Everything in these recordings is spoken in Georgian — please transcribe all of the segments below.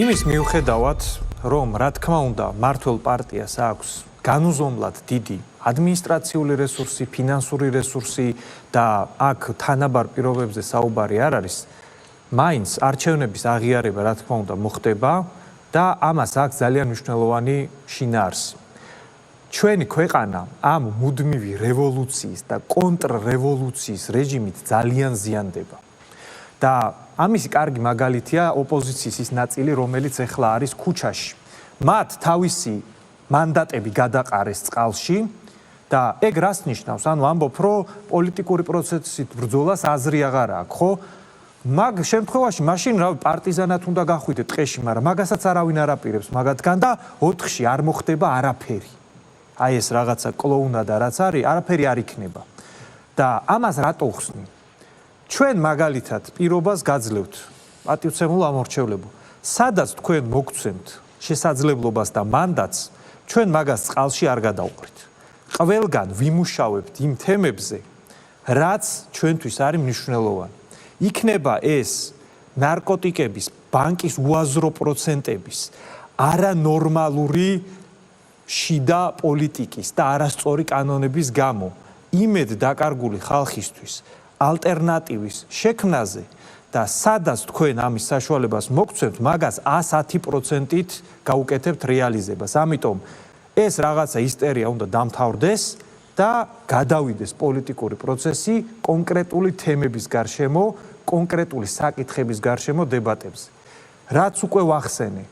იმის მიუხედავად, რომ რა თქმა უნდა, მართლ პარტიას აქვს განუზომლად დიდი ადმინისტრაციული რესურსი, ფინანსური რესურსი და აქ თანაბარ პირობებზე საუბარი არ არის, მაინც არჩევნების აღიარება რა თქმა უნდა მოხდება და ამას აქვს ძალიან მნიშვნელოვანი შინაარსი. ჩვენი ქვეყანა ამ მუდმივი რევოლუციის და კონტრრევოლუციის რეჟიმით ძალიან ზიანდება. და ამისი კარგი მაგალითია ოპოზიციის ის ნაწილი, რომელიც ახლა არის ქუჩაში. მათ თავისი მანდატები გადაყარეს წყალში და ეგ რას ნიშნავს? ანუ ამბობ, რომ პოლიტიკური პროცესით ბრძოლას აზრი აღარ აქვს, ხო? მაგ შემთხვევაში მაშინ რა პარტიზანად უნდა გახვიდეთ ტყეში, მაგრამ მაგასაც არავინ არ აპირებს მაგათგან და 4-ში არ მოხდება არაფერი. აი ეს რაღაცა კლოუნადა რაც არის, არაფერი არ იქნება. და ამას რატო ხსნი? ჩვენ მაგალითად პირობას გაძლევთ, პატივცემულ ამორჩევლებო. სადაც თქვენ მოგცემთ შესაძლებლობას და მანდატს, ჩვენ მაგას წყალში არ გადავყრით. ყველგან ვიმუშავებთ იმ თემებზე, რაც ჩვენთვის არის მნიშვნელოვანი. იქნება ეს ნარკოტიკების ბანკის უაზრო პროცენტების არანორმალური შიდა პოლიტიკის და არასწორი კანონების გამო იმედ დაკარგული ხალხისთვის ალტერნატივის შექმნაზე და სადაც თქვენ ამის საშუალებას მოგცემთ, მაგას 110%-ით გაუკეთებთ რეალიზებას. ამიტომ ეს რაღაცა ისტერია უნდა დამთავრდეს და გადავიდეს პოლიტიკური პროცესი კონკრეტული თემების გარშემო, კონკრეტული საკითხების გარშემო დებატებზე. რაც უკვე ვახსენე,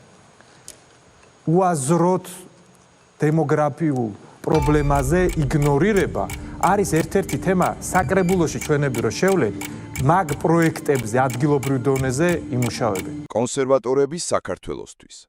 უაზროდ დემოგრაფიულ პრობლემაზე იგნორირება არის ერთ-ერთი თემა საკრებულოში ჩვენები რო შევლეთ, მაგ პროექტებზე ადგილობრივ დონეზე იმუშავებენ. კონსერვატორების საქართველოსთვის